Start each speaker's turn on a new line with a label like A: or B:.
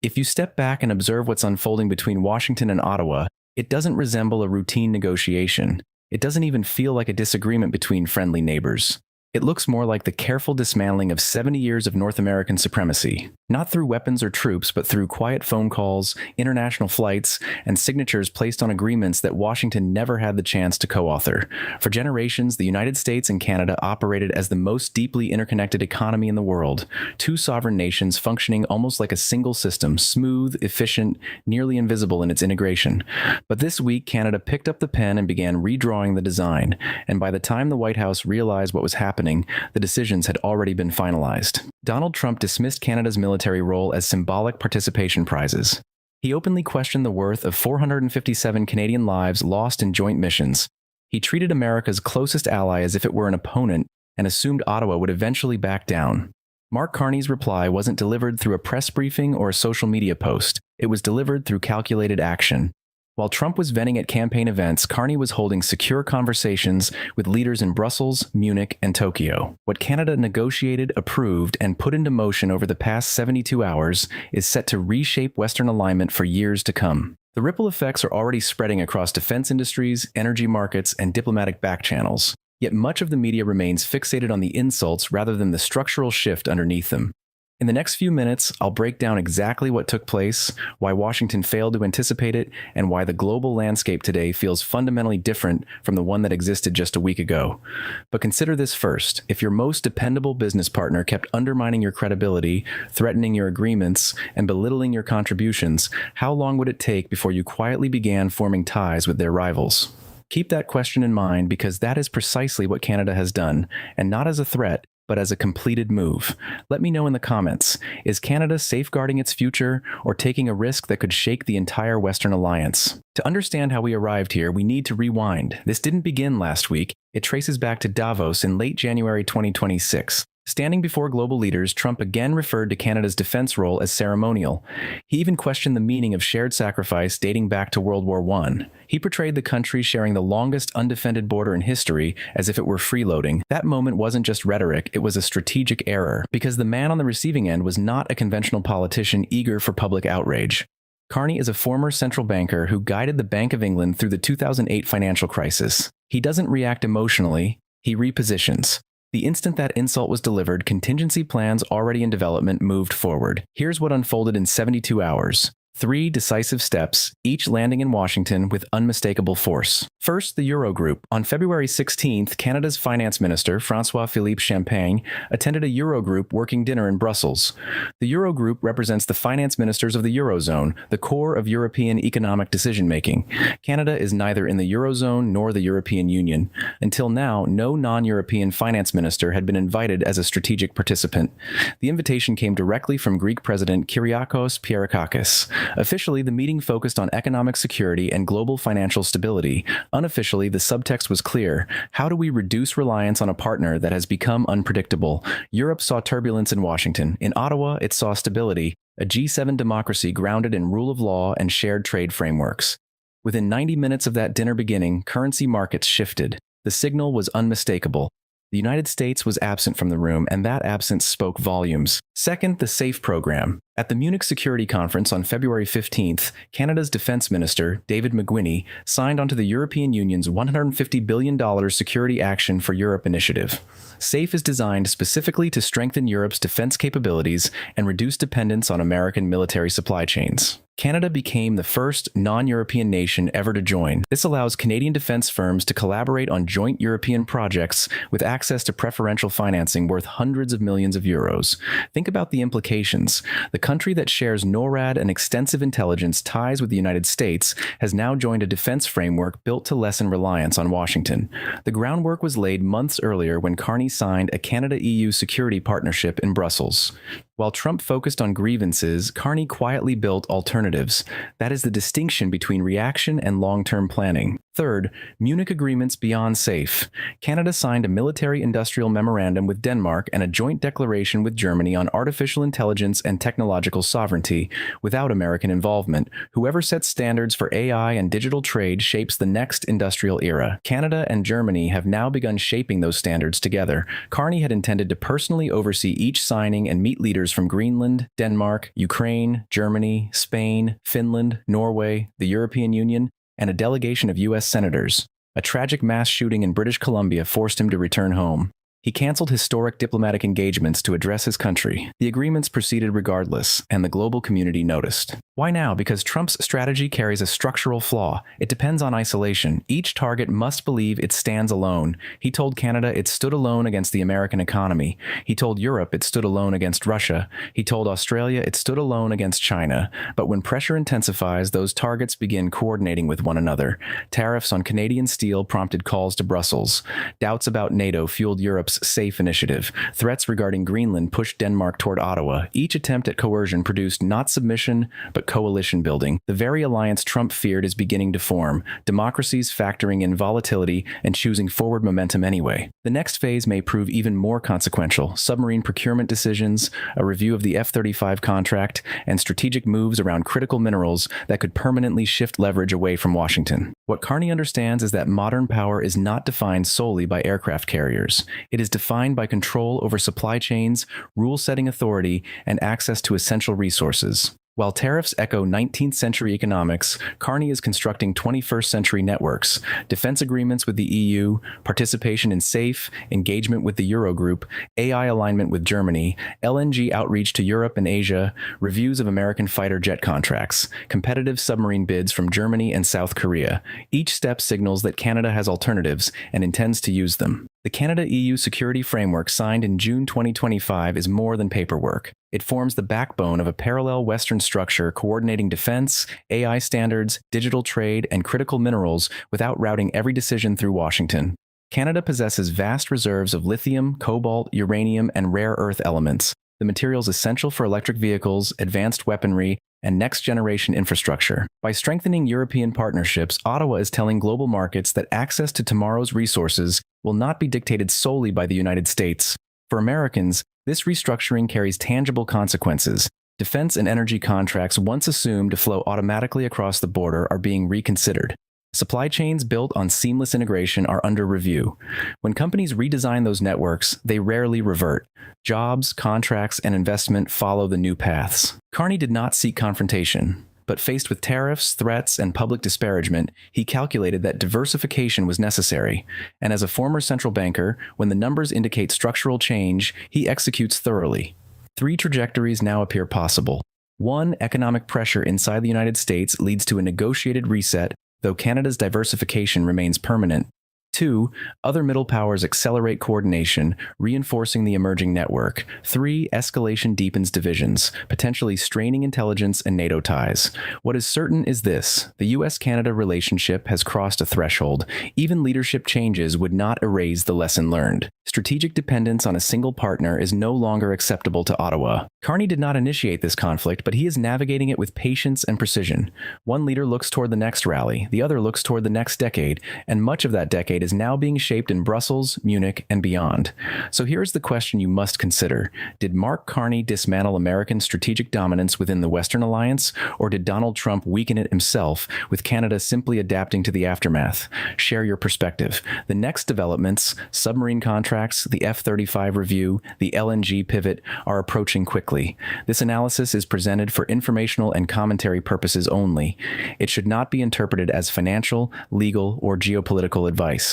A: If you step back and observe what's unfolding between Washington and Ottawa, it doesn't resemble a routine negotiation. It doesn't even feel like a disagreement between friendly neighbors. It looks more like the careful dismantling of 70 years of North American supremacy, not through weapons or troops, but through quiet phone calls, international flights, and signatures placed on agreements that Washington never had the chance to co-author. For generations, the United States and Canada operated as the most deeply interconnected economy in the world, two sovereign nations functioning almost like a single system, smooth, efficient, nearly invisible in its integration. But this week, Canada picked up the pen and began redrawing the design, and by the time the White House realized what was happening, the decisions had already been finalized. Donald Trump dismissed Canada's military role as symbolic participation prizes. He openly questioned the worth of 457 Canadian lives lost in joint missions. He treated America's closest ally as if it were an opponent and assumed Ottawa would eventually back down. Mark Carney's reply wasn't delivered through a press briefing or a social media post. It was delivered through calculated action. While Trump was venting at campaign events, Carney was holding secure conversations with leaders in Brussels, Munich, and Tokyo. What Canada negotiated, approved, and put into motion over the past 72 hours is set to reshape Western alignment for years to come. The ripple effects are already spreading across defense industries, energy markets, and diplomatic back channels. Yet much of the media remains fixated on the insults rather than the structural shift underneath them. In the next few minutes, I'll break down exactly what took place, why Washington failed to anticipate it, and why the global landscape today feels fundamentally different from the one that existed just a week ago. But consider this first. If your most dependable business partner kept undermining your credibility, threatening your agreements, and belittling your contributions, how long would it take before you quietly began forming ties with their rivals? Keep that question in mind because that is precisely what Canada has done, and not as a threat, but as a completed move. Let me know in the comments, is Canada safeguarding its future or taking a risk that could shake the entire Western alliance? To understand how we arrived here, we need to rewind. This didn't begin last week. It traces back to Davos in late January 2026. Standing before global leaders, Trump again referred to Canada's defense role as ceremonial. He even questioned the meaning of shared sacrifice dating back to World War I. He portrayed the country sharing the longest undefended border in history as if it were freeloading. That moment wasn't just rhetoric, it was a strategic error, because the man on the receiving end was not a conventional politician eager for public outrage. Carney is a former central banker who guided the Bank of England through the 2008 financial crisis. He doesn't react emotionally, he repositions. The instant that insult was delivered, contingency plans already in development moved forward. Here's what unfolded in 72 hours. 3 decisive steps, each landing in Washington with unmistakable force. First, the Eurogroup. On February 16th, Canada's finance minister, François-Philippe Champagne, attended a Eurogroup working dinner in Brussels. The Eurogroup represents the finance ministers of the Eurozone, the core of European economic decision-making. Canada is neither in the Eurozone nor the European Union. Until now, no non-European finance minister had been invited as a strategic participant. The invitation came directly from Greek President Kyriakos Pierrakakis. Officially, the meeting focused on economic security and global financial stability. Unofficially, the subtext was clear. How do we reduce reliance on a partner that has become unpredictable? Europe saw turbulence in Washington. In Ottawa, it saw stability, a G7 democracy grounded in rule of law and shared trade frameworks. Within 90 minutes of that dinner beginning, currency markets shifted. The signal was unmistakable. The United States was absent from the room, and that absence spoke volumes. Second, the SAFE program. At the Munich Security Conference on February 15th, Canada's Defense Minister, David McGuinty, signed onto the European Union's $150 billion Security Action for Europe initiative. SAFE is designed specifically to strengthen Europe's defense capabilities and reduce dependence on American military supply chains. Canada became the first non-European nation ever to join. This allows Canadian defense firms to collaborate on joint European projects with access to preferential financing worth hundreds of millions of euros. Think about the implications. The country that shares NORAD and extensive intelligence ties with the United States has now joined a defense framework built to lessen reliance on Washington. The groundwork was laid months earlier when Carney signed a Canada-EU security partnership in Brussels. While Trump focused on grievances, Carney quietly built alternatives. That is the distinction between reaction and long-term planning. Third, Munich agreements beyond SAFE. Canada signed a military-industrial memorandum with Denmark and a joint declaration with Germany on artificial intelligence and technological sovereignty without American involvement. Whoever sets standards for AI and digital trade shapes the next industrial era. Canada and Germany have now begun shaping those standards together. Carney had intended to personally oversee each signing and meet leaders leaders from Greenland, Denmark, Ukraine, Germany, Spain, Finland, Norway, the European Union, and a delegation of U.S. senators. A tragic mass shooting in British Columbia forced him to return home. He canceled historic diplomatic engagements to address his country. The agreements proceeded regardless, and the global community noticed. Why now? Because Trump's strategy carries a structural flaw. It depends on isolation. Each target must believe it stands alone. He told Canada it stood alone against the American economy. He told Europe it stood alone against Russia. He told Australia it stood alone against China. But when pressure intensifies, those targets begin coordinating with one another. Tariffs on Canadian steel prompted calls to Brussels. Doubts about NATO fueled Europe's SAFE initiative. Threats regarding Greenland pushed Denmark toward Ottawa. Each attempt at coercion produced not submission, but coalition building. The very alliance Trump feared is beginning to form, democracies factoring in volatility and choosing forward momentum anyway. The next phase may prove even more consequential: submarine procurement decisions, a review of the F-35 contract, and strategic moves around critical minerals that could permanently shift leverage away from Washington. What Carney understands is that modern power is not defined solely by aircraft carriers. It is defined by control over supply chains, rule-setting authority, and access to essential resources. While tariffs echo 19th century economics, Carney is constructing 21st century networks: defense agreements with the EU, participation in SAFE, engagement with the Eurogroup, AI alignment with Germany, LNG outreach to Europe and Asia, reviews of American fighter jet contracts, competitive submarine bids from Germany and South Korea. Each step signals that Canada has alternatives and intends to use them. The Canada-EU Security Framework signed in June 2025 is more than paperwork. It forms the backbone of a parallel Western structure coordinating defense, AI standards, digital trade, and critical minerals without routing every decision through Washington. Canada possesses vast reserves of lithium, cobalt, uranium, and rare earth elements, the materials essential for electric vehicles, advanced weaponry, and next-generation infrastructure. By strengthening European partnerships, Ottawa is telling global markets that access to tomorrow's resources will not be dictated solely by the United States. For Americans, this restructuring carries tangible consequences. Defense and energy contracts once assumed to flow automatically across the border are being reconsidered. Supply chains built on seamless integration are under review. When companies redesign those networks, they rarely revert. Jobs, contracts, and investment follow the new paths. Carney did not seek confrontation, but faced with tariffs, threats, and public disparagement, he calculated that diversification was necessary. And as a former central banker, when the numbers indicate structural change, he executes thoroughly. 3 trajectories now appear possible. 1. Economic pressure inside the United States leads to a negotiated reset, though Canada's diversification remains permanent. 2. Other middle powers accelerate coordination, reinforcing the emerging network. 3. Escalation deepens divisions, potentially straining intelligence and NATO ties. What is certain is this: the U.S.-Canada relationship has crossed a threshold. Even leadership changes would not erase the lesson learned. Strategic dependence on a single partner is no longer acceptable to Ottawa. Carney did not initiate this conflict, but he is navigating it with patience and precision. One leader looks toward the next rally, the other looks toward the next decade, and much of that decade is now being shaped in Brussels, Munich, and beyond. So here's the question you must consider. Did Mark Carney dismantle American strategic dominance within the Western alliance, or did Donald Trump weaken it himself, with Canada simply adapting to the aftermath? Share your perspective. The next developments, submarine contracts, the F-35 review, the LNG pivot, are approaching quickly. This analysis is presented for informational and commentary purposes only. It should not be interpreted as financial, legal, or geopolitical advice.